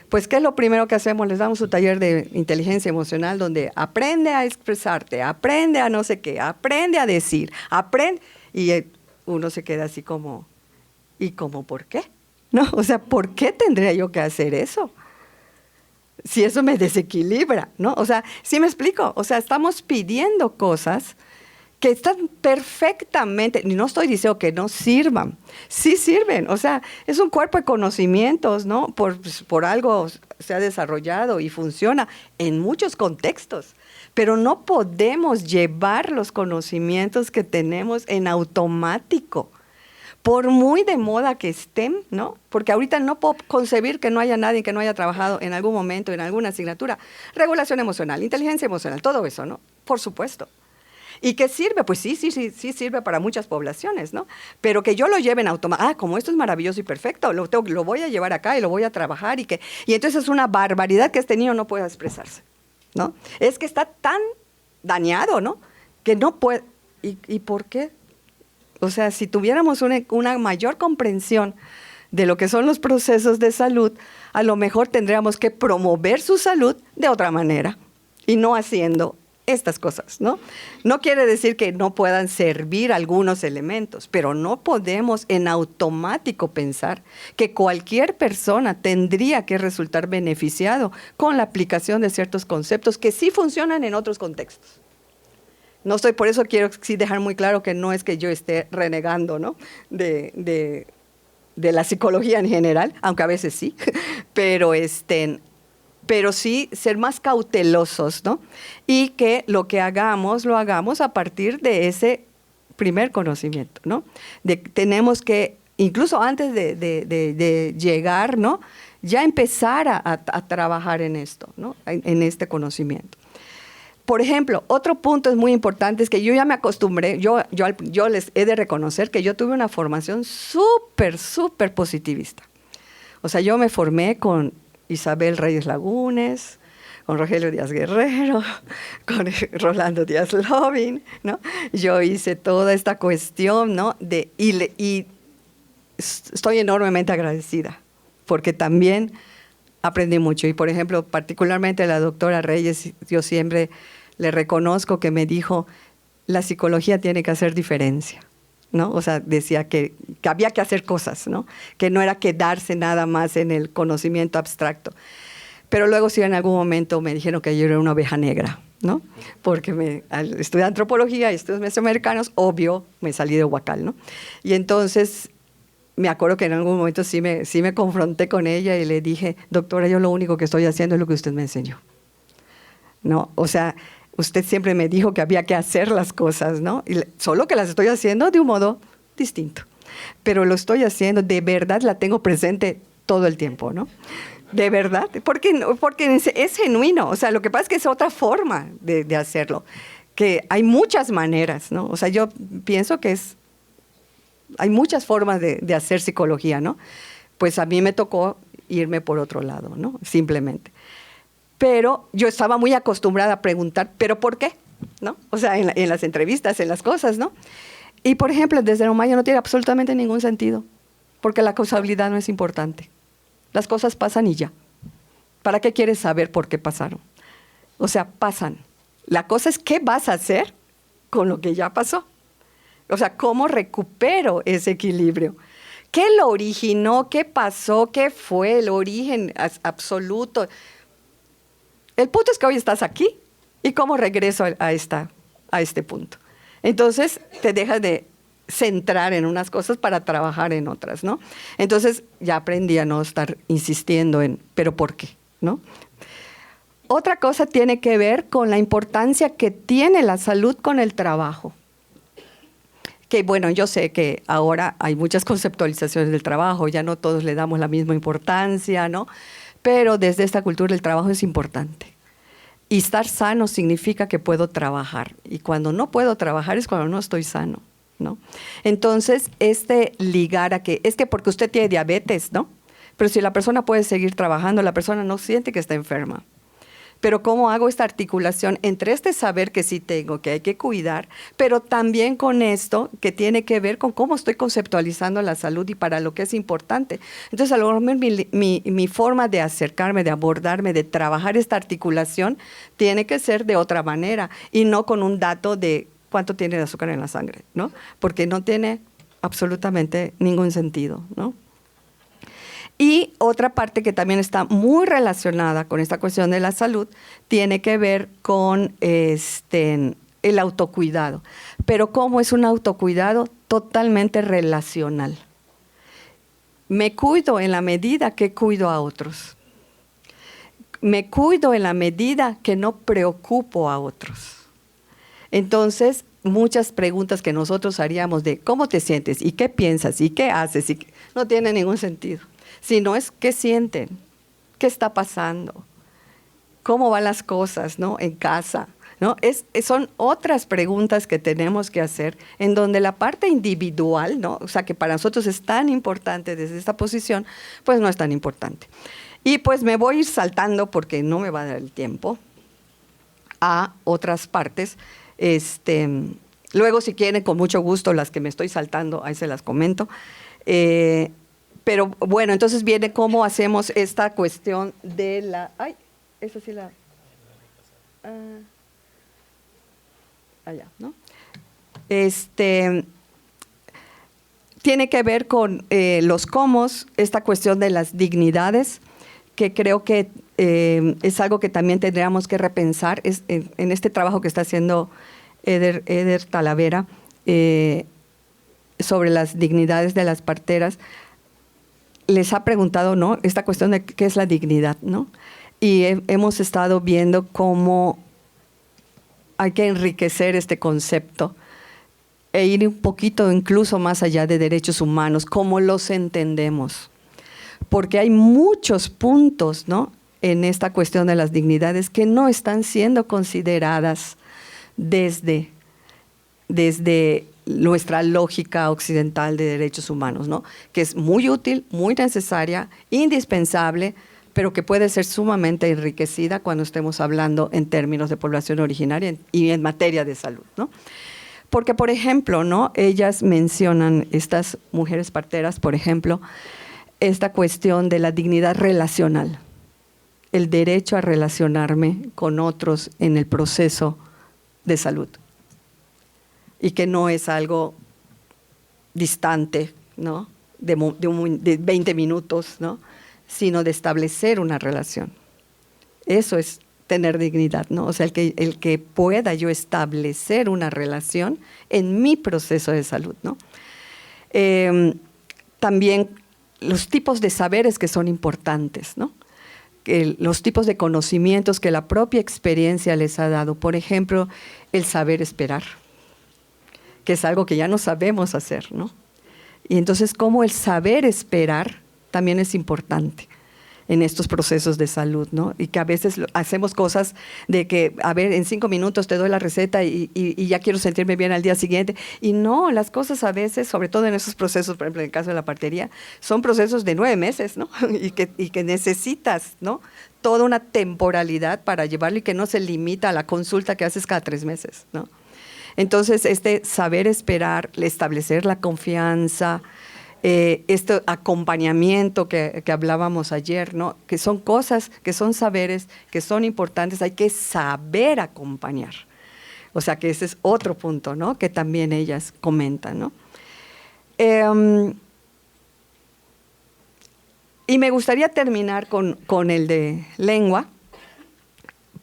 pues, ¿qué es lo primero que hacemos? Les damos un taller de inteligencia emocional donde aprende a expresarte, aprende a no sé qué, aprende a decir, aprende. Y uno se queda así como, ¿y cómo por qué? ¿No? O sea, ¿por qué tendría yo que hacer eso? Si eso me desequilibra, ¿no? O sea, ¿sí me explico? O sea, estamos pidiendo cosas que están perfectamente, y no estoy diciendo que no sirvan, sí sirven, o sea, es un cuerpo de conocimientos, ¿no? Por algo se ha desarrollado y funciona en muchos contextos, pero no podemos llevar los conocimientos que tenemos en automático, por muy de moda que estén, ¿no? Porque ahorita no puedo concebir que no haya nadie que no haya trabajado en algún momento, en alguna asignatura, regulación emocional, inteligencia emocional, todo eso, ¿no? Por supuesto. ¿Y qué sirve? Pues sí sirve para muchas poblaciones, ¿no? Pero que yo lo lleve en automático, como esto es maravilloso y perfecto, lo voy a llevar acá y lo voy a trabajar y entonces es una barbaridad que este niño no pueda expresarse, ¿no? Es que está tan dañado, ¿no? Que no puede. ¿Y por qué? O sea, si tuviéramos una mayor comprensión de lo que son los procesos de salud, a lo mejor tendríamos que promover su salud de otra manera y no haciendo estas cosas, ¿no? No quiere decir que no puedan servir algunos elementos, pero no podemos en automático pensar que cualquier persona tendría que resultar beneficiado con la aplicación de ciertos conceptos que sí funcionan en otros contextos. No estoy, por eso quiero sí dejar muy claro que no es que yo esté renegando, ¿no? de de la psicología en general, aunque a veces sí, pero sí ser más cautelosos, ¿no? Y que lo que hagamos, lo hagamos a partir de ese primer conocimiento, ¿no? Tenemos que, incluso antes de llegar, ¿no? Ya empezar a trabajar en esto, ¿no? En este conocimiento. Por ejemplo, otro punto es muy importante, es que yo ya me acostumbré, yo les he de reconocer que yo tuve una formación súper, súper positivista. O sea, yo me formé con Isabel Reyes Lagunes, con Rogelio Díaz Guerrero, con Rolando Díaz Lobin, ¿no? Yo hice toda esta cuestión, ¿no? Y estoy enormemente agradecida, porque también aprendí mucho. Y, por ejemplo, particularmente la doctora Reyes, yo siempre le reconozco que me dijo, la psicología tiene que hacer diferencia, ¿no? O sea, decía que había que hacer cosas, ¿no? Que no era quedarse nada más en el conocimiento abstracto. Pero luego sí en algún momento me dijeron que yo era una oveja negra, ¿no? Porque al estudiar antropología y estudios mesoamericanos, obvio, me salí de Huacal, ¿no? Y entonces me acuerdo que en algún momento sí me confronté con ella y le dije, doctora, yo lo único que estoy haciendo es lo que usted me enseñó, ¿no? O sea, usted siempre me dijo que había que hacer las cosas, ¿no? Solo que las estoy haciendo de un modo distinto. Pero lo estoy haciendo, de verdad la tengo presente todo el tiempo, ¿no? De verdad, porque es genuino. O sea, lo que pasa es que es otra forma de hacerlo. Que hay muchas maneras, ¿no? O sea, yo pienso que hay muchas formas de hacer psicología, ¿no? Pues a mí me tocó irme por otro lado, ¿no? Simplemente. Pero yo estaba muy acostumbrada a preguntar, ¿pero por qué? ¿No? O sea, en las entrevistas, en las cosas, ¿no? Y, por ejemplo, desde Neumayer no tiene absolutamente ningún sentido, porque la causabilidad no es importante. Las cosas pasan y ya. ¿Para qué quieres saber por qué pasaron? O sea, pasan. La cosa es qué vas a hacer con lo que ya pasó. O sea, ¿cómo recupero ese equilibrio? ¿Qué lo originó? ¿Qué pasó? ¿Qué fue el origen absoluto? El punto es que hoy estás aquí y cómo regreso a este punto. Entonces, te dejas de centrar en unas cosas para trabajar en otras, ¿no? Entonces, ya aprendí a no estar insistiendo en, ¿pero por qué? ¿No? Otra cosa tiene que ver con la importancia que tiene la salud con el trabajo. Que bueno, yo sé que ahora hay muchas conceptualizaciones del trabajo, ya no todos le damos la misma importancia, ¿no? Pero desde esta cultura el trabajo es importante. Y estar sano significa que puedo trabajar. Y cuando no puedo trabajar es cuando no estoy sano, ¿no? Entonces, ligar a que, es que porque usted tiene diabetes, ¿no? Pero si la persona puede seguir trabajando, la persona no siente que está enferma. Pero ¿cómo hago esta articulación entre este saber que sí tengo, que hay que cuidar, pero también con esto que tiene que ver con cómo estoy conceptualizando la salud y para lo que es importante? Entonces, a lo mejor mi forma de acercarme, de abordarme, de trabajar esta articulación, tiene que ser de otra manera y no con un dato de cuánto tiene de azúcar en la sangre, ¿no? Porque no tiene absolutamente ningún sentido, ¿no? Y otra parte que también está muy relacionada con esta cuestión de la salud tiene que ver con el autocuidado. Pero ¿cómo es un autocuidado? Totalmente relacional. Me cuido en la medida que cuido a otros. Me cuido en la medida que no preocupo a otros. Entonces, muchas preguntas que nosotros haríamos de ¿cómo te sientes? ¿Y qué piensas? ¿Y qué haces? No tiene ningún sentido. Sino es qué sienten, qué está pasando, cómo van las cosas, ¿no? En casa, ¿no? Son otras preguntas que tenemos que hacer en donde la parte individual, ¿no? O sea, que para nosotros es tan importante desde esta posición, pues no es tan importante. Y pues me voy a ir saltando porque no me va a dar el tiempo a otras partes. Luego, si quieren, con mucho gusto, las que me estoy saltando, ahí se las comento. Pero bueno, entonces viene cómo hacemos esta cuestión de la... Ay, esa sí la... allá, ¿no? Tiene que ver con los cómo, esta cuestión de las dignidades, que creo que es algo que también tendríamos que repensar en este trabajo que está haciendo Eder Talavera sobre las dignidades de las parteras. les ha preguntado, ¿no?, esta cuestión de qué es la dignidad, ¿no? Y hemos estado viendo cómo hay que enriquecer este concepto e ir un poquito incluso más allá de derechos humanos, cómo los entendemos. Porque hay muchos puntos, ¿no?, en esta cuestión de las dignidades que no están siendo consideradas desde nuestra lógica occidental de derechos humanos, ¿no?, que es muy útil, muy necesaria, indispensable, pero que puede ser sumamente enriquecida cuando estemos hablando en términos de población originaria y en materia de salud, ¿no? Porque, por ejemplo, ¿no?, ellas mencionan, estas mujeres parteras, por ejemplo, esta cuestión de la dignidad relacional, el derecho a relacionarme con otros en el proceso de salud, y que no es algo distante, ¿no?, de 20 minutos, ¿no?, sino de establecer una relación. Eso es tener dignidad, ¿no? O sea, el que pueda yo establecer una relación en mi proceso de salud, ¿no? También los tipos de saberes que son importantes, ¿no? Los tipos de conocimientos que la propia experiencia les ha dado. Por ejemplo, el saber esperar, que es algo que ya no sabemos hacer, ¿no? Y entonces, cómo el saber esperar también es importante en estos procesos de salud, ¿no? Y que a veces hacemos cosas de que, a ver, en 5 minutos te doy la receta y ya quiero sentirme bien al día siguiente. Y no, las cosas a veces, sobre todo en esos procesos, por ejemplo, en el caso de la partería, son procesos de 9 meses, ¿no? Y que necesitas, ¿no?, toda una temporalidad para llevarlo, y que no se limita a la consulta que haces cada 3 meses, ¿no? Entonces, este saber esperar, establecer la confianza, este acompañamiento que hablábamos ayer, ¿no?, que son cosas, que son saberes, que son importantes, hay que saber acompañar. O sea, que ese es otro punto, ¿no?, que también ellas comentan, ¿no? Y me gustaría terminar con el de lengua,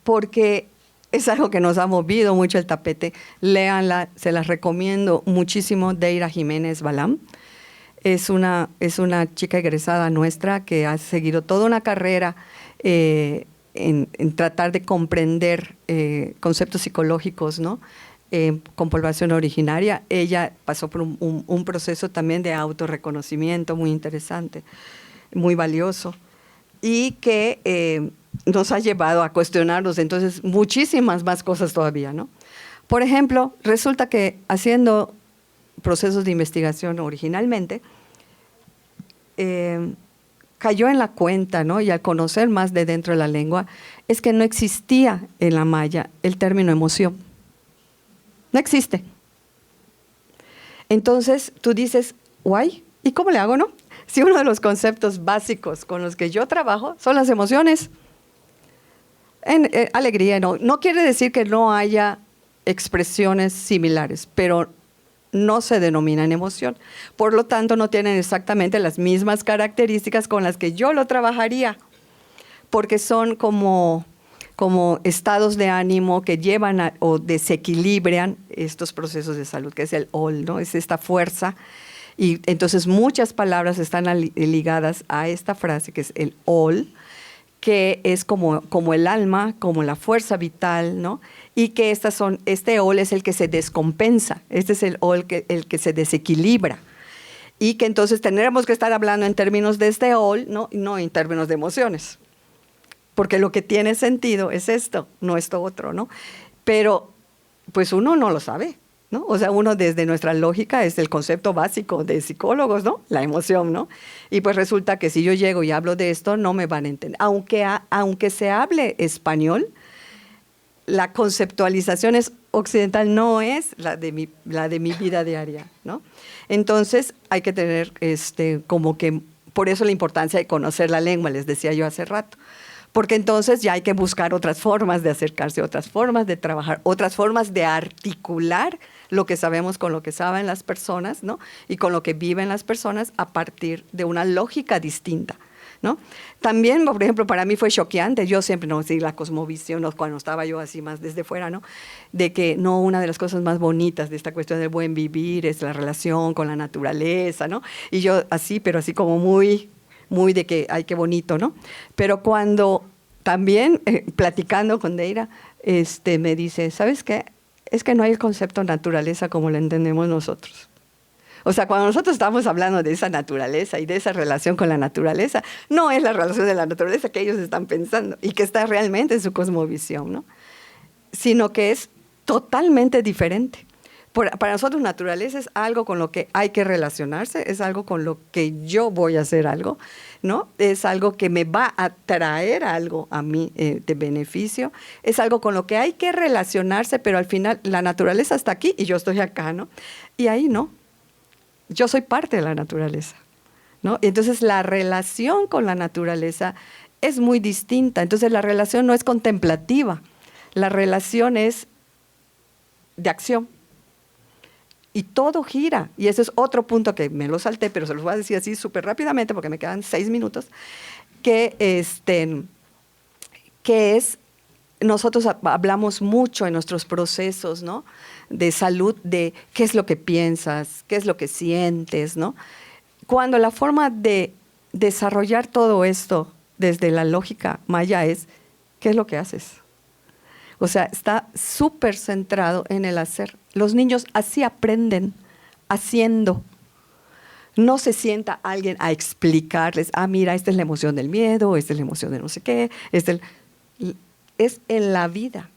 porque es algo que nos ha movido mucho el tapete. Léanla, se las recomiendo muchísimo. Deira Jiménez Balam es una chica egresada nuestra que ha seguido toda una carrera en tratar de comprender conceptos psicológicos, ¿no?, con población originaria. Ella pasó por un proceso también de autorreconocimiento muy interesante, muy valioso, y que nos ha llevado a cuestionarnos entonces muchísimas más cosas todavía, ¿no? Por ejemplo, resulta que haciendo procesos de investigación originalmente, cayó en la cuenta, ¿no?, y al conocer más de dentro de la lengua, es que no existía en la maya el término emoción. No existe. Entonces tú dices, guay, ¿y cómo le hago, no? Si uno de los conceptos básicos con los que yo trabajo son las emociones. Alegría, no quiere decir que no haya expresiones similares, pero no se denominan emoción. Por lo tanto, no tienen exactamente las mismas características con las que yo lo trabajaría, porque son como estados de ánimo que llevan o desequilibran estos procesos de salud, que es el all, ¿no? Es esta fuerza. Y entonces muchas palabras están ligadas a esta frase, que es el all, que es como el alma, como la fuerza vital, ¿no? Y que este all es el que se descompensa, este es el all el que se desequilibra. Y que entonces tendremos que estar hablando en términos de este all, ¿no? Y no en términos de emociones. Porque lo que tiene sentido es esto, no esto otro, ¿no? Pero pues uno no lo sabe, ¿no? O sea, uno desde nuestra lógica es el concepto básico de psicólogos, ¿no? La emoción, ¿no? Y pues resulta que si yo llego y hablo de esto, no me van a entender. Aunque se hable español, la conceptualización occidental no es la de mi vida diaria, ¿no? Entonces hay que tener como que, por eso la importancia de conocer la lengua, les decía yo hace rato. Porque entonces ya hay que buscar otras formas de acercarse, otras formas de trabajar, otras formas de articular lo que sabemos con lo que saben las personas, ¿no? Y con lo que viven las personas a partir de una lógica distinta, ¿no? También, por ejemplo, para mí fue choqueante, yo siempre, no sé, la cosmovisión, cuando estaba yo así más desde fuera, ¿no? De que no, una de las cosas más bonitas de esta cuestión del buen vivir es la relación con la naturaleza, ¿no? Y yo así, pero así como muy muy de que, ay, qué bonito, ¿no? Pero cuando también, platicando con Deira, me dice, ¿sabes qué? Es que no hay el concepto naturaleza como lo entendemos nosotros. O sea, cuando nosotros estamos hablando de esa naturaleza y de esa relación con la naturaleza, no es la relación de la naturaleza que ellos están pensando y que está realmente en su cosmovisión, ¿no? Sino que es totalmente diferente. Para nosotros naturaleza es algo con lo que hay que relacionarse, es algo con lo que yo voy a hacer algo, ¿no? Es algo que me va a traer algo a mí de beneficio, es algo con lo que hay que relacionarse, pero al final la naturaleza está aquí y yo estoy acá, ¿no? Y ahí no, yo soy parte de la naturaleza, ¿no? Entonces la relación con la naturaleza es muy distinta, entonces la relación no es contemplativa, la relación es de acción. Y todo gira, y ese es otro punto que me lo salté, pero se los voy a decir así súper rápidamente porque me quedan 6 minutos, que es, nosotros hablamos mucho en nuestros procesos, ¿no?, de salud, de qué es lo que piensas, qué es lo que sientes, ¿no? Cuando la forma de desarrollar todo esto desde la lógica maya es, ¿qué es lo que haces? O sea, está súper centrado en el hacer. Los niños así aprenden, haciendo. No se sienta alguien a explicarles, mira, esta es la emoción del miedo, esta es la emoción de no sé qué. Es en la vida.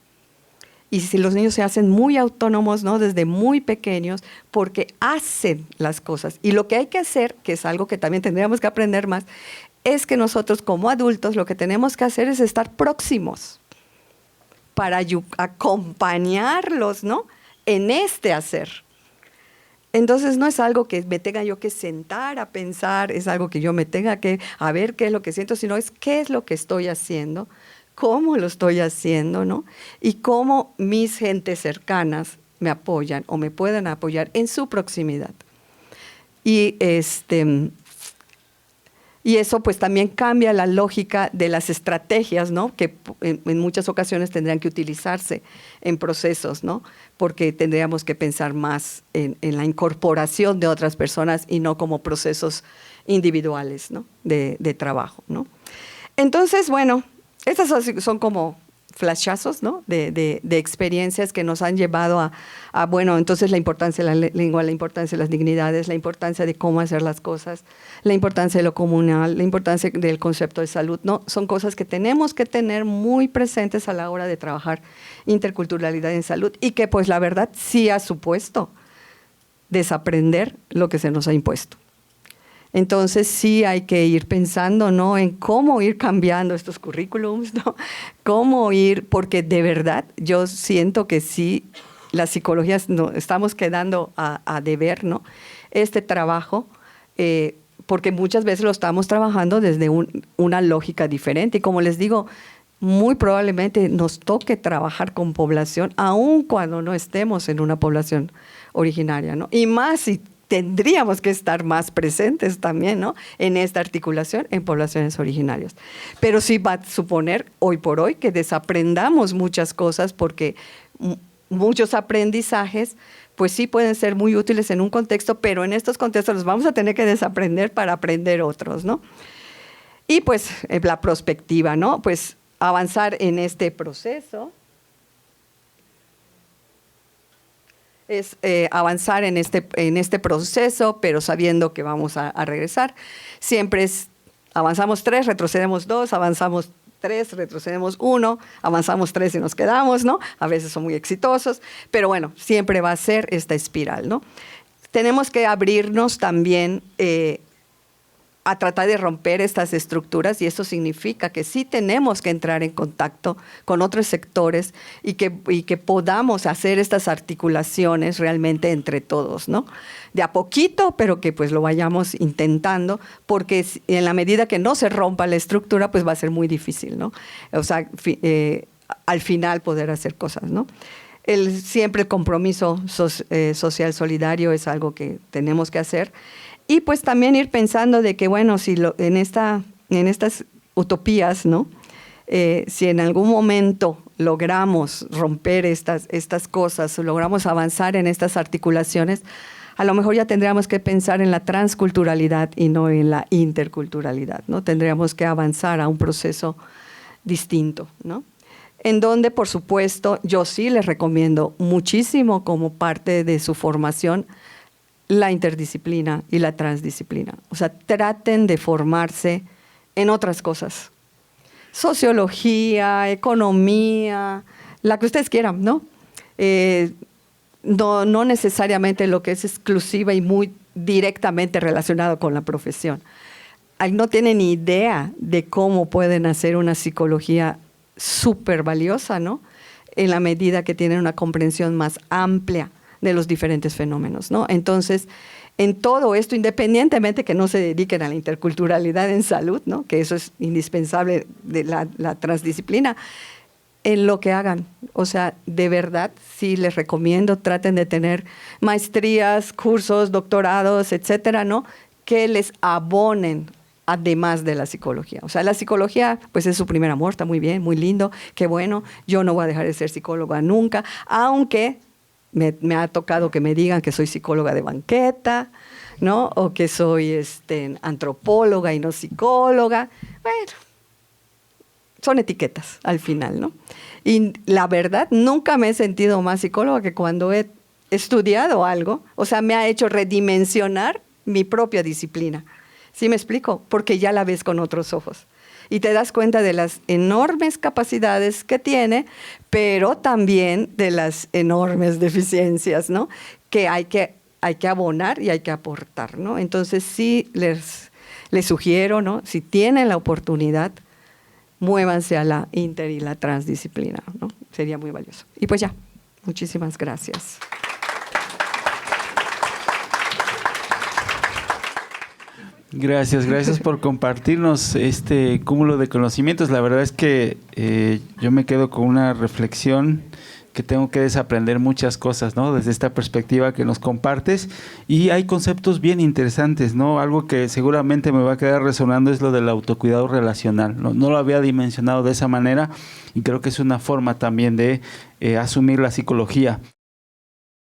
Y si los niños se hacen muy autónomos, ¿no?, desde muy pequeños, porque hacen las cosas. Y lo que hay que hacer, que es algo que también tendríamos que aprender más, es que nosotros como adultos lo que tenemos que hacer es estar próximos para acompañarlos, ¿no?, en este hacer. Entonces no es algo que me tenga yo que sentar a pensar, es algo que yo me tenga que a ver qué es lo que siento, sino es qué es lo que estoy haciendo, cómo lo estoy haciendo, ¿no? Y cómo mis gentes cercanas me apoyan o me pueden apoyar en su proximidad. Y eso pues también cambia la lógica de las estrategias, ¿no?, que en muchas ocasiones tendrían que utilizarse en procesos, ¿no?, porque tendríamos que pensar más en la incorporación de otras personas y no como procesos individuales, ¿no?, de trabajo, ¿no? Entonces, bueno, estas son como flashazos, ¿no?, de experiencias que nos han llevado a, bueno, entonces la importancia de la lengua, la importancia de las dignidades, la importancia de cómo hacer las cosas, la importancia de lo comunal, la importancia del concepto de salud, ¿no? Son cosas que tenemos que tener muy presentes a la hora de trabajar interculturalidad en salud y que pues la verdad sí ha supuesto desaprender lo que se nos ha impuesto. Entonces sí hay que ir pensando, ¿no?, en cómo ir cambiando estos currículums, ¿no? Cómo ir, porque de verdad yo siento que sí, las psicologías estamos quedando a deber, ¿no?, este trabajo, porque muchas veces lo estamos trabajando desde una lógica diferente. Y como les digo, muy probablemente nos toque trabajar con población, aun cuando no estemos en una población originaria, ¿no? Y más si tendríamos que estar más presentes también, ¿no?, en esta articulación en poblaciones originarias. Pero sí va a suponer hoy por hoy que desaprendamos muchas cosas porque muchos aprendizajes pues sí pueden ser muy útiles en un contexto, pero en estos contextos los vamos a tener que desaprender para aprender otros, ¿no? Y pues la perspectiva, ¿no?, pues avanzar en este proceso. Es avanzar en este proceso, pero sabiendo que vamos a regresar. Siempre avanzamos 3, retrocedemos 2, avanzamos 3, retrocedemos 1, avanzamos 3 y nos quedamos, ¿no? A veces son muy exitosos, pero bueno, siempre va a ser esta espiral, ¿no? Tenemos que abrirnos también a tratar de romper estas estructuras y eso significa que sí tenemos que entrar en contacto con otros sectores y que podamos hacer estas articulaciones realmente entre todos, ¿no? De a poquito, pero que pues lo vayamos intentando, porque en la medida que no se rompa la estructura, pues va a ser muy difícil, ¿no? O sea, al final poder hacer cosas, ¿no? Siempre el compromiso social solidario es algo que tenemos que hacer. Y pues también ir pensando de que, bueno, si en estas utopías, ¿no?, si en algún momento logramos romper estas cosas, logramos avanzar en estas articulaciones, a lo mejor ya tendríamos que pensar en la transculturalidad y no en la interculturalidad, ¿no? Tendríamos que avanzar a un proceso distinto, ¿no? En donde, por supuesto, yo sí les recomiendo muchísimo como parte de su formación la interdisciplina y la transdisciplina. O sea, traten de formarse en otras cosas. Sociología, economía, la que ustedes quieran, ¿no? No necesariamente lo que es exclusiva y muy directamente relacionado con la profesión. No tienen ni idea de cómo pueden hacer una psicología súper valiosa, ¿no? En la medida que tienen una comprensión más amplia de los diferentes fenómenos, ¿no? Entonces, en todo esto, independientemente que no se dediquen a la interculturalidad en salud, ¿no? Que eso es indispensable de la transdisciplina, en lo que hagan. O sea, de verdad, sí les recomiendo, traten de tener maestrías, cursos, doctorados, etcétera, ¿no? Que les abonen además de la psicología. O sea, la psicología, pues es su primer amor, está muy bien, muy lindo, qué bueno. Yo no voy a dejar de ser psicóloga nunca, aunque me ha tocado que me digan que soy psicóloga de banqueta, ¿no? O que soy antropóloga y no psicóloga. Bueno, son etiquetas al final, ¿no? Y la verdad, nunca me he sentido más psicóloga que cuando he estudiado algo. O sea, me ha hecho redimensionar mi propia disciplina. ¿Sí me explico? Porque ya la ves con otros ojos. Y te das cuenta de las enormes capacidades que tiene, pero también de las enormes deficiencias, ¿no? Que hay que abonar y hay que aportar, ¿no? Entonces sí les sugiero, ¿no? Si tienen la oportunidad, muévanse a la inter y la transdisciplina, ¿no? Sería muy valioso. Y pues ya, muchísimas gracias. Gracias por compartirnos este cúmulo de conocimientos. La verdad es que yo me quedo con una reflexión que tengo que desaprender muchas cosas, ¿no? Desde esta perspectiva que nos compartes, y hay conceptos bien interesantes, ¿no? Algo que seguramente me va a quedar resonando es lo del autocuidado relacional. No lo había dimensionado de esa manera y creo que es una forma también de asumir la psicología.